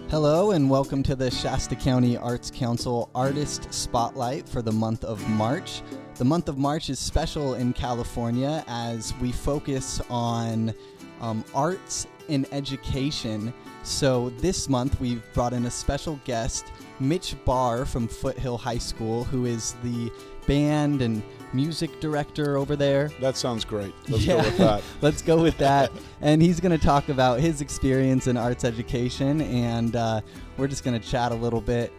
Hello and welcome to the Shasta County Arts Council Artist Spotlight for the month of March. The month of March is special in California as we focus on arts and education. So this month we've brought in a special guest, Mitch Bahr from Foothill High School, who is the band and music director over there. That sounds great. Let's go with that. Let's go with that. And he's going to talk about his experience in arts education, and we're just going to chat a little bit,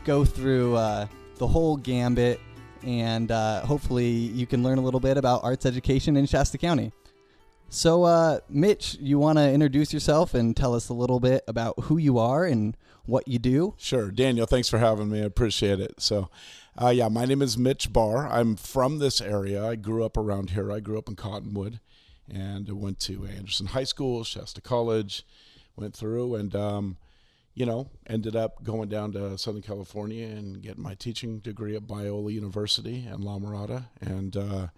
go through the whole gambit, and hopefully you can learn a little bit about arts education in Shasta County. So, Mitch, you want to introduce yourself and tell us a little bit about who you are and what you do? Sure. Daniel, thanks for having me. I appreciate it. So, my name is Mitch Bahr. I'm from this area. I grew up around here. I grew up in Cottonwood, and I went to Anderson High School, Shasta College, went through, and, ended up going down to Southern California and getting my teaching degree at Biola University in La Mirada, and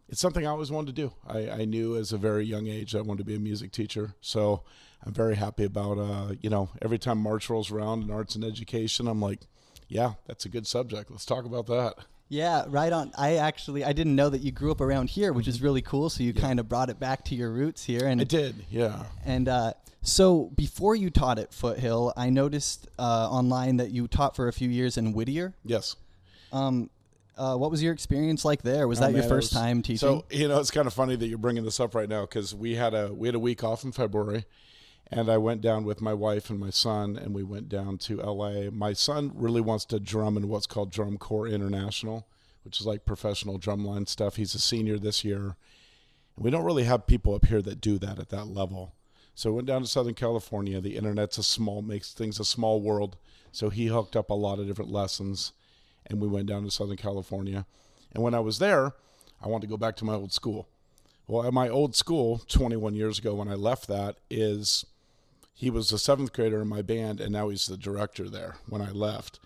it's something I always wanted to do. I knew as a very young age I wanted to be a music teacher. So I'm very happy about, every time March rolls around in arts and education, I'm like, yeah, that's a good subject. Let's talk about that. Yeah, right on. I didn't know that you grew up around here, which is really cool. So you kind of brought it back to your roots here. And I did, yeah. And so before you taught at Foothill, I noticed online that you taught for a few years in Whittier. Yes. What was your experience like there? Was that your first time teaching? So, it's kind of funny that you're bringing this up right now because we had a week off in February, and I went down with my wife and my son, and we went down to L.A. My son really wants to drum in what's called Drum Corps International, which is like professional drumline stuff. He's a senior this year, and we don't really have people up here that do that at that level. So we went down to Southern California. The internet's makes things a small world, so he hooked up a lot of different lessons. And we went down to Southern California. And when I was there, I wanted to go back to my old school. Well, at my old school, 21 years ago when I left that, he was a seventh grader in my band, and now he's the director there when I left.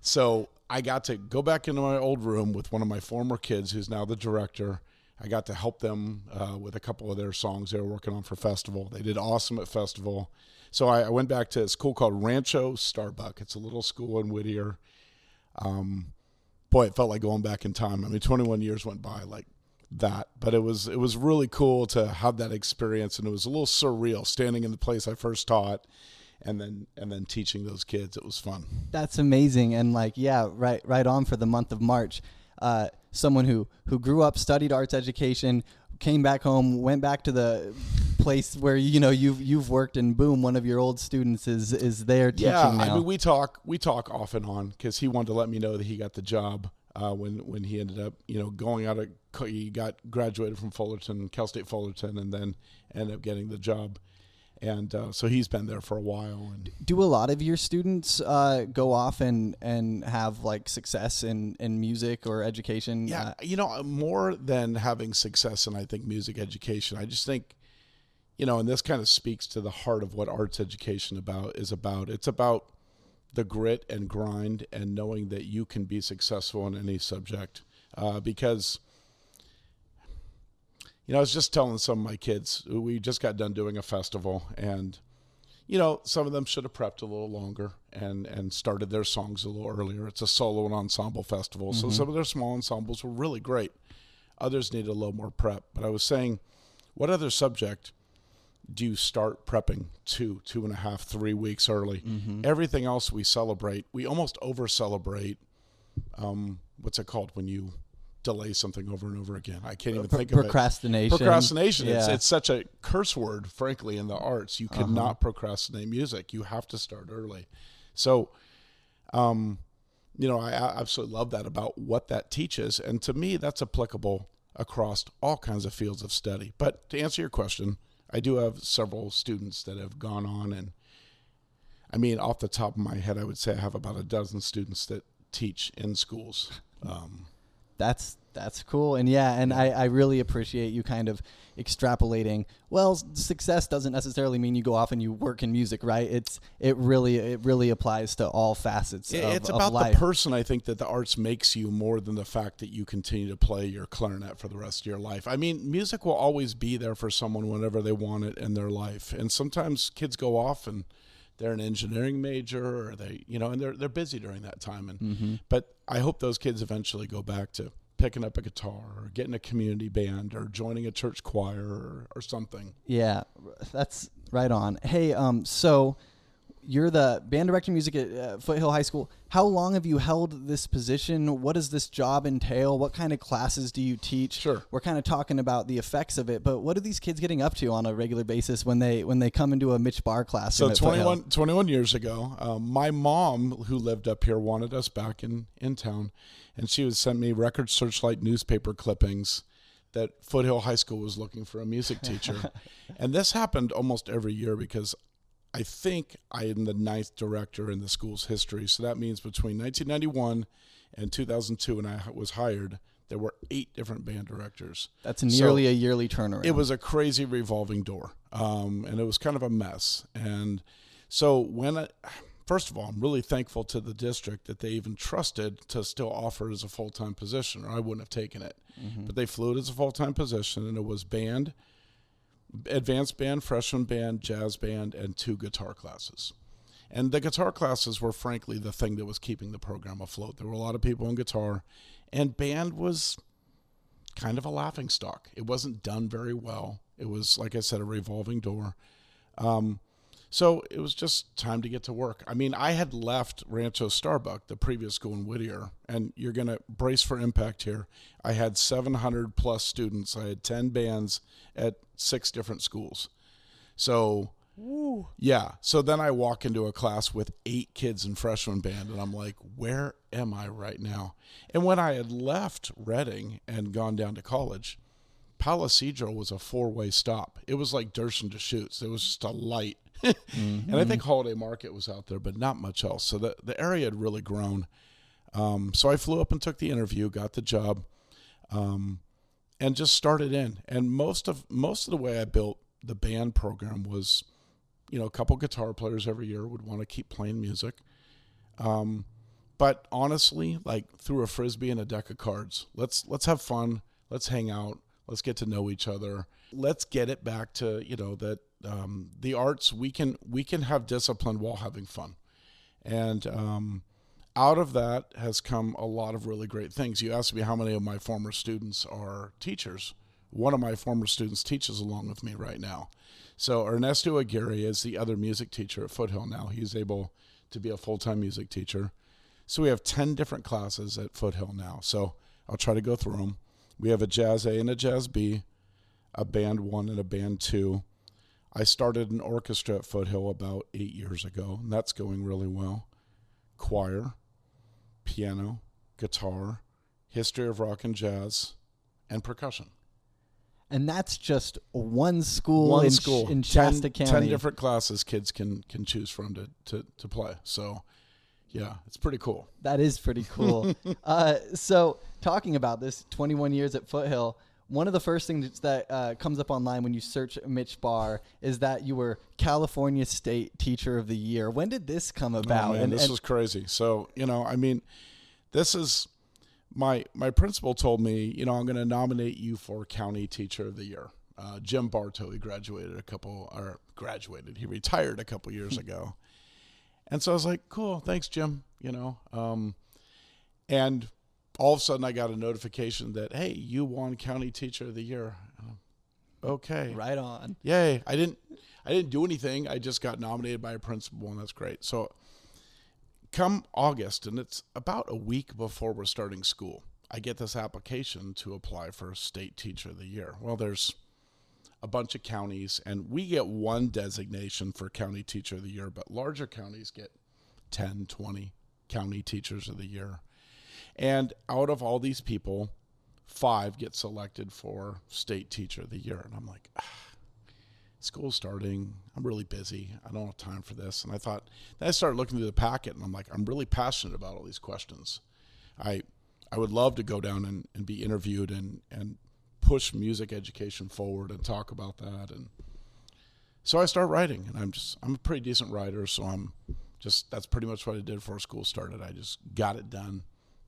So I got to go back into my old room with one of my former kids who's now the director. I got to help them with a couple of their songs they were working on for festival. They did awesome at festival. So I went back to a school called Rancho Starbuck. It's a little school in Whittier. It felt like going back in time. I mean, 21 years went by like that, but it was really cool to have that experience, and it was a little surreal standing in the place I first taught and then teaching those kids. It was fun. That's amazing. And right on for the month of March. Someone who grew up, studied arts education, came back home, went back to the place where you've worked, and boom, one of your old students is there teaching now. I mean, we talk off and on because he wanted to let me know that he got the job when he ended up going out he got graduated from Cal State Fullerton, and then ended up getting the job. And so he's been there for a while. And do a lot of your students go off and have like success in music or education? Yeah, more than having success in, I think, music education. I just think, and this kind of speaks to the heart of what arts education is about. It's about the grit and grind and knowing that you can be successful in any subject. Because I was just telling some of my kids, we just got done doing a festival, and, some of them should have prepped a little longer and started their songs a little earlier. It's a solo and ensemble festival, so some of their small ensembles were really great. Others needed a little more prep. But I was saying, what other subject do you start prepping 2.5, 3 weeks early? Everything else we celebrate. We almost over-celebrate, what's it called when you delay something over and over again? I can't even think of it. Procrastination. Yeah. It's such a curse word, frankly, in the arts. You could not procrastinate music. You have to start early. So, I absolutely love that about what that teaches. And to me, that's applicable across all kinds of fields of study. But to answer your question, I do have several students that have gone on, and I mean, off the top of my head, I would say I have about a dozen students that teach in schools. That's cool. And I really appreciate you kind of extrapolating. Well, success doesn't necessarily mean you go off and you work in music, right? It really applies to all facets it's of about life. The person, I think, that the arts makes you more than the fact that you continue to play your clarinet for the rest of your life. I mean, music will always be there for someone whenever they want it in their life. And sometimes kids go off and they're an engineering major, or they, and they're busy during that time. And but I hope those kids eventually go back to picking up a guitar or getting a community band or joining a church choir or something. Yeah, that's right on. Hey, so you're the band director of music at Foothill High School. How long have you held this position? What does this job entail? What kind of classes do you teach? Sure. We're kind of talking about the effects of it, but what are these kids getting up to on a regular basis when they come into a Mitch Bahr class? So 21 years ago, my mom, who lived up here, wanted us back in town, and she would send me Record Searchlight newspaper clippings that Foothill High School was looking for a music teacher. And this happened almost every year because I think I am the 9th director in the school's history. So that means between 1991 and 2002, when I was hired, there were 8 different band directors. That's nearly a yearly turnaround. It was a crazy revolving door, and it was kind of a mess. And so first of all, I'm really thankful to the district that they even trusted to still offer it as a full-time position, or I wouldn't have taken it. But they flew it as a full-time position, and it was band, advanced band, freshman band, jazz band, and 2 guitar classes. And the guitar classes were frankly the thing that was keeping the program afloat. There were a lot of people in guitar, and band was kind of a laughingstock. It wasn't done very well. It was, like I said, a revolving door. So it was just time to get to work. I mean, I had left Rancho Starbuck, the previous school in Whittier, and you're going to brace for impact here. I had 700 plus students. I had 10 bands at 6 different schools. So, yeah. So then I walk into a class with 8 kids in freshman band, and I'm like, where am I right now? And when I had left Reading and gone down to college, Palisadro was a 4-way stop. It was like Dershon to Schutz. It was just a light. And I think Holiday Market was out there, but not much else. So the area had really grown. So I flew up and took the interview, got the job, and just started in. And most of the way I built the band program was, a couple guitar players every year would want to keep playing music. But honestly, like through a Frisbee and a deck of cards, let's have fun. Let's hang out. Let's get to know each other. Let's get it back to, that the arts, we can have discipline while having fun. And out of that has come a lot of really great things. You asked me how many of my former students are teachers. One of my former students teaches along with me right now. So Ernesto Aguirre is the other music teacher at Foothill now. He's able to be a full-time music teacher. So we have 10 different classes at Foothill now. So I'll try to go through them. We have a Jazz A and a Jazz B, a Band 1 and a Band 2. I started an orchestra at Foothill about 8 years ago, and that's going really well. Choir, piano, guitar, history of rock and jazz, and percussion. And that's just one school in Shasta County. 10 different classes kids can choose from to play. So, yeah, it's pretty cool. That is pretty cool. So talking about this, 21 years at Foothill, one of the first things that comes up online when you search Mitch Bahr is that you were California State Teacher of the Year. When did this come about? Oh, man, this was crazy. So, this is my principal told me, I'm going to nominate you for County Teacher of the Year. Jim Bartow, he he retired a couple years ago. And so I was like, cool, thanks, Jim, and all of a sudden I got a notification that, hey, you won County Teacher of the Year. Okay. Right on. Yay. I didn't do anything. I just got nominated by a principal, and that's great. So come August, and it's about a week before we're starting school, I get this application to apply for State Teacher of the Year. Well, there's a bunch of counties, and we get one designation for County Teacher of the Year, but larger counties get 10, 20 County Teachers of the Year. And out of all these people, 5 get selected for State Teacher of the Year. And I'm like, school's starting. I'm really busy. I don't have time for this. And then I started looking through the packet, and I'm like, I'm really passionate about all these questions. I would love to go down and be interviewed and push music education forward and talk about that. And so I start writing, and I'm a pretty decent writer. So that's pretty much what I did before school started. I just got it done,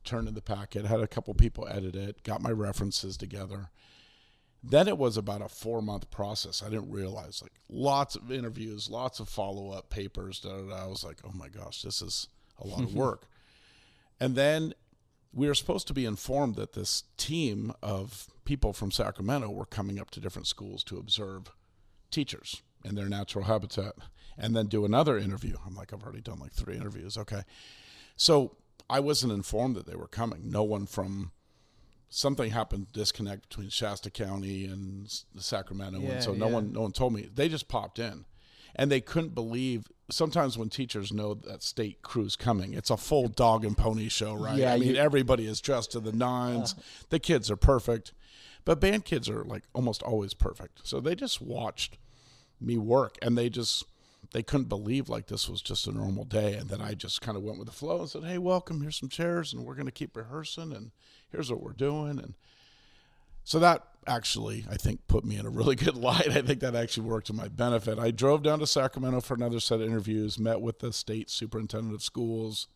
turned in the packet, had a couple people edit it, got my references together. Then it was about a 4-month process. I didn't realize, like, lots of interviews, lots of follow-up papers. I was like, oh my gosh, this is a lot of work. And then we were supposed to be informed that this team of people from Sacramento were coming up to different schools to observe teachers in their natural habitat and then do another interview. I'm like, I've already done like 3 interviews. Okay. So I wasn't informed that they were coming. No one from something happened, disconnect between Shasta County and Sacramento. And so no one told me. They just popped in and they couldn't believe. Sometimes when teachers know that state crew's coming, it's a full dog and pony show, right? Yeah, I mean, everybody is dressed to the nines. The kids are perfect, but band kids are like almost always perfect. So they just watched me work and they couldn't believe like this was just a normal day. And then I just kind of went with the flow and said, hey, welcome, here's some chairs and we're going to keep rehearsing and here's what we're doing. And so that actually, I think, put me in a really good light. I think that actually worked to my benefit. I drove down to Sacramento for another set of interviews, met with the state superintendent of schools,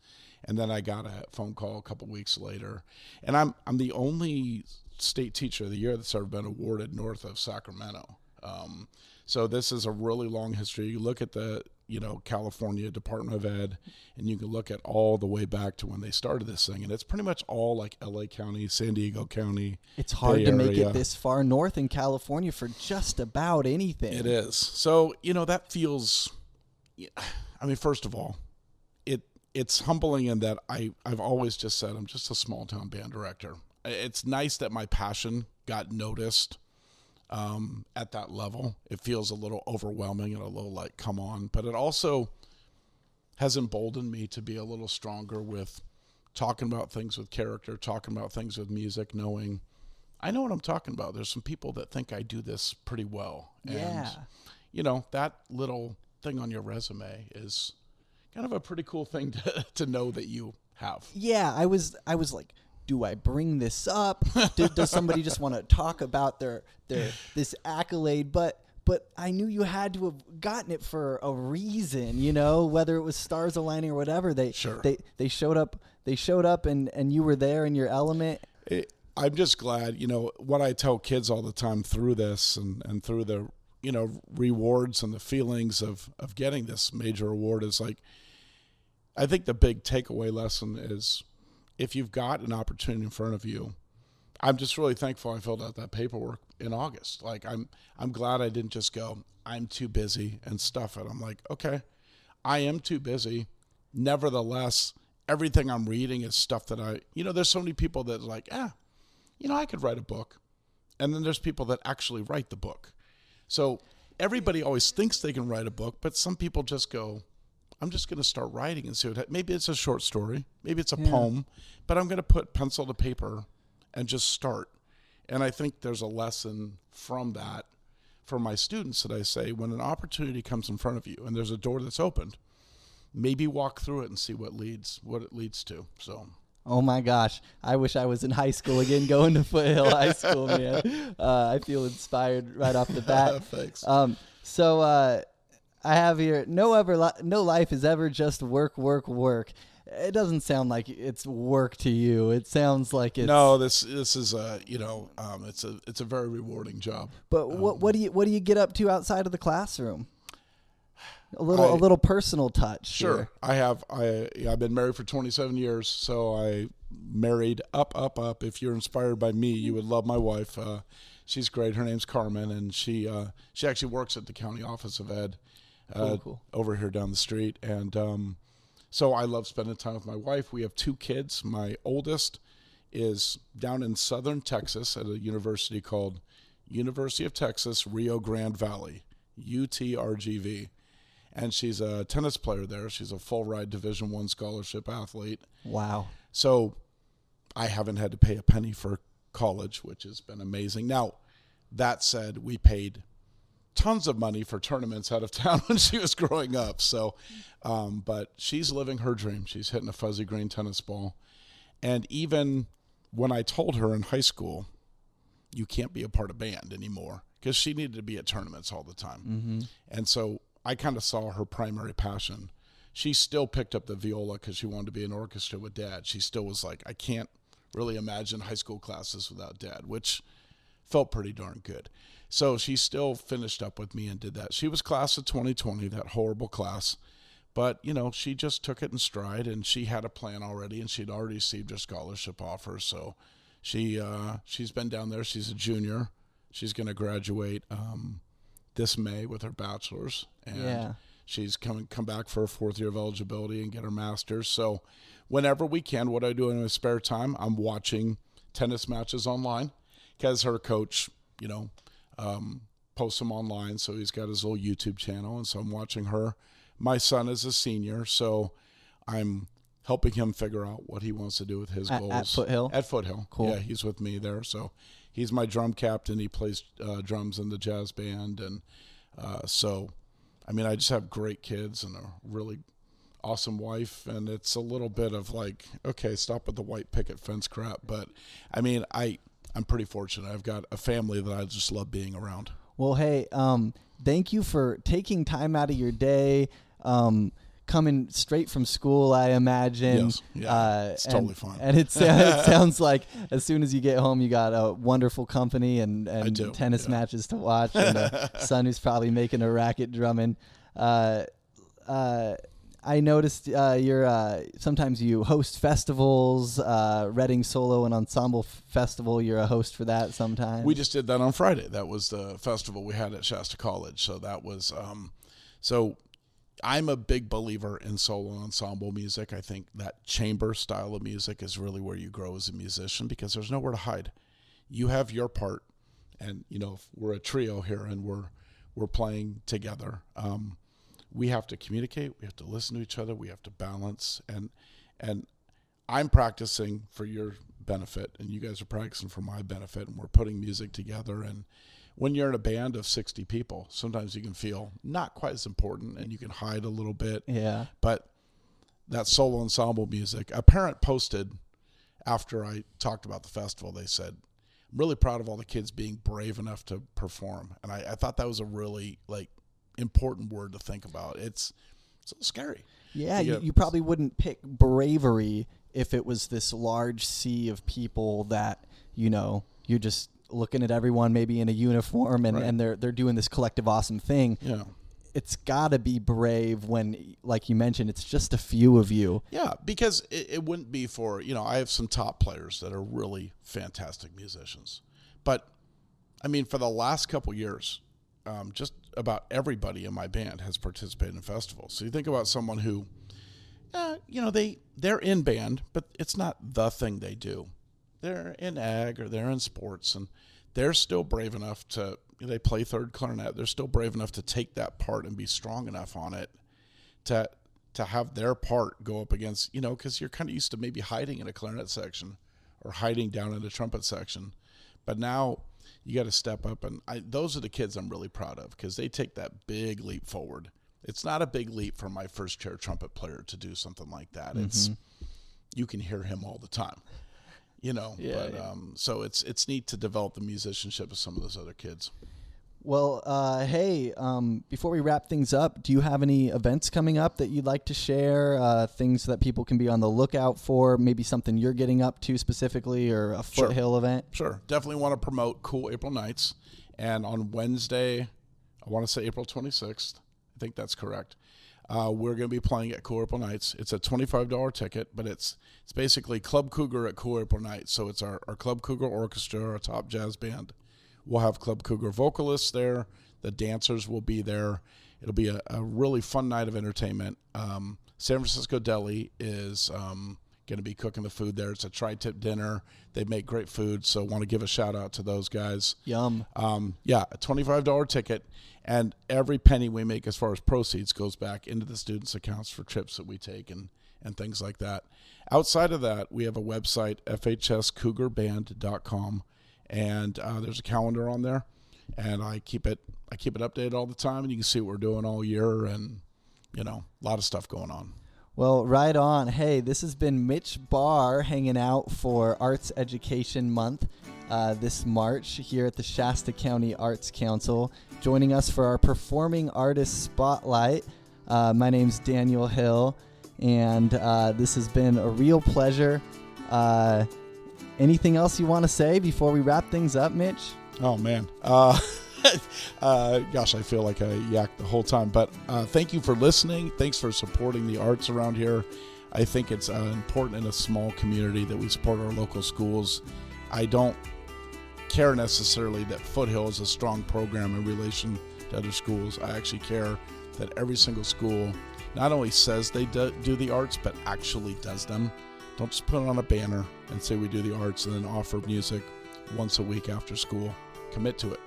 and then I got a phone call a couple weeks later. And I'm the only state teacher of the year that's ever been awarded north of Sacramento. So this is a really long history. You look at the, California Department of Ed, and you can look at all the way back to when they started this thing. And it's pretty much all like LA County, San Diego County. It's hard to make it this far north in California for just about anything. It is. So, that feels, first of all, it's humbling in that I've always just said I'm just a small town band director. It's nice that my passion got noticed at that level. It feels a little overwhelming and a little like, come on. But it also has emboldened me to be a little stronger with talking about things with character, talking about things with music, knowing I know what I'm talking about. There's some people that think I do this pretty well. Yeah. And, that little thing on your resume is kind of a pretty cool thing to know that you have. Yeah, I was like, do I bring this up? Does somebody just want to talk about their this accolade? But I knew you had to have gotten it for a reason, whether it was stars aligning or whatever. They showed up and you were there in your element. I'm just glad, what I tell kids all the time through this and through the rewards and the feelings of getting this major award is like, I think the big takeaway lesson is, if you've got an opportunity in front of you, I'm just really thankful I filled out that paperwork in August. Like, I'm glad I didn't just go, I'm too busy and stuff it. I'm like, okay, I am too busy. Nevertheless, everything I'm reading is stuff that there's so many people that are like, I could write a book. And then there's people that actually write the book. So everybody always thinks they can write a book, but some people just go, I'm just going to start writing and see maybe it's a short story, maybe it's a poem, but I'm going to put pencil to paper and just start. And I think there's a lesson from that for my students that I say, when an opportunity comes in front of you and there's a door that's opened, maybe walk through it and see what it leads to. So. Oh my gosh. I wish I was in high school again, going to Foothill High School, man. I feel inspired right off the bat. Thanks. I have here, no life is ever just work, work, work. It doesn't sound like it's work to you. It sounds like it's... No, this is it's a very rewarding job. But what do you get up to outside of the classroom? A little personal touch. Sure. Here. I've been married for 27 years, so I married up. If you're inspired by me, you would love my wife. She's great. Her name's Carmen, and she actually works at the county office of Ed. Cool. Over here down the street. And so I love spending time with my wife. We have 2 kids. My oldest is down in southern Texas at a university called University of Texas, Rio Grande Valley, UTRGV. And she's a tennis player there. She's a full-ride Division I scholarship athlete. Wow. So I haven't had to pay a penny for college, which has been amazing. Now, that said, we paid tons of money for tournaments out of town when she was growing up. So, but she's living her dream. She's hitting a fuzzy green tennis ball. And even when I told her in high school, you can't be a part of band anymore, because she needed to be at tournaments all the time. Mm-hmm. And so I kind of saw her primary passion. She still picked up the viola because she wanted to be in orchestra with Dad. She still was like, I can't really imagine high school classes without Dad, which felt pretty darn good. So she still finished up with me and did that. She was class of 2020, that horrible class. But, you know, she just took it in stride, and she had a plan already, and she'd already received her scholarship offer. So she's been down there. She's a junior. She's going to graduate this May with her bachelor's. And she's come back for her 4th year of eligibility and get her master's. So whenever we can, what I do in my spare time, I'm watching tennis matches online because her coach, you know, posts them online. So he's got his little YouTube channel, and so I'm watching her. My son is a senior, so I'm helping him figure out what he wants to do with his goals. At Foothill? At Foothill. Cool. Yeah, he's with me there. So he's my drum captain. He plays drums in the jazz band. And so, I mean, I just have great kids and a really awesome wife. And it's a little bit of like, okay, stop with the white picket fence crap. But, I mean, I'm pretty fortunate. I've got a family that I just love being around. Well, hey, thank you for taking time out of your day, coming straight from school, I imagine. Yes, yeah, it's totally fun. And it sounds like as soon as you get home, you got a wonderful company and tennis matches to watch, and a son who's probably making a racket drumming. I noticed you're sometimes you host festivals, Reading Solo and Ensemble Festival. You're a host for that sometimes. We just did that on Friday. That was the festival we had at Shasta College. So that was so I'm a big believer in solo and ensemble music. I think that chamber style of music is really where you grow as a musician because there's nowhere to hide. You have your part, and you know, if we're a trio here and we're playing together. We have to communicate. We have to listen to each other. We have to balance. And I'm practicing for your benefit, and you guys are practicing for my benefit, and we're putting music together. And when you're in a band of 60 people, sometimes you can feel not quite as important, and you can hide a little bit. Yeah. But that solo ensemble music, a parent posted after I talked about the festival, they said, I'm really proud of all the kids being brave enough to perform. And I thought that was a really, important word to think about. It's a little scary. Yeah, you probably wouldn't pick bravery if it was this large sea of people that, you know, you're just looking at everyone maybe in a uniform and they're doing this collective awesome thing. Yeah. It's got to be brave when, like you mentioned, it's just a few of you. Yeah, because it wouldn't be for, you know, I have some top players that are really fantastic musicians. But, I mean, for the last couple years, just about everybody in my band has participated in festivals. So you think about someone who, you know, they're in band, but it's not the thing they do. They're in ag or they're in sports, and they're still brave enough to, they play third clarinet. They're still brave enough to take that part and be strong enough on it to have their part go up against, you know, because you're kind of used to maybe hiding in a clarinet section or hiding down in a trumpet section. But now you got to step up, and those are the kids I'm really proud of because they take that big leap forward. It's not a big leap for my first chair trumpet player to do something like that. Mm-hmm. It's, you can hear him all the time, you know. Yeah, but so it's neat to develop the musicianship of some of those other kids. Well, hey, before we wrap things up, do you have any events coming up that you'd like to share, things that people can be on the lookout for, maybe something you're getting up to specifically or a Foothill event? Sure. Definitely want to promote Cool April Nights. And on Wednesday, I want to say April 26th, I think that's correct, we're going to be playing at Cool April Nights. It's a $25 ticket, but it's basically Club Cougar at Cool April Nights. So it's our Club Cougar Orchestra, our top jazz band. We'll have Club Cougar vocalists there. The dancers will be there. It'll be a really fun night of entertainment. San Francisco Deli is going to be cooking the food there. It's a tri-tip dinner. They make great food, so want to give a shout-out to those guys. Yum. Yeah, a $25 ticket, and every penny we make as far as proceeds goes back into the students' accounts for trips that we take and things like that. Outside of that, we have a website, fhscougarband.com. And there's a calendar on there, and I keep it updated all the time, and you can see what we're doing all year, and you know, a lot of stuff going on. Well, right on. Hey, this has been Mitch Bahr hanging out for Arts Education Month this March here at the Shasta County Arts Council. Joining us for our Performing Artist Spotlight. My name's Daniel Hill, and this has been a real pleasure. Anything else you want to say before we wrap things up, Mitch? Oh, man. Gosh, I feel like I yacked the whole time. But thank you for listening. Thanks for supporting the arts around here. I think it's important in a small community that we support our local schools. I don't care necessarily that Foothill is a strong program in relation to other schools. I actually care that every single school not only says they do the arts, but actually does them. Don't just put it on a banner and say we do the arts and then offer music once a week after school. Commit to it.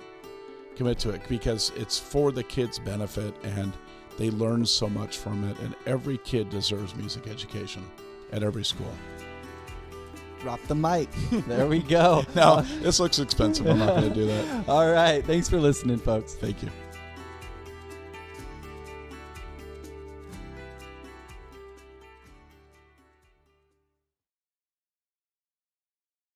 Commit to it, because it's for the kids' benefit and they learn so much from it, and every kid deserves music education at every school. Drop the mic. There we go. No, this looks expensive. I'm not going to do that. All right. Thanks for listening, folks. Thank you.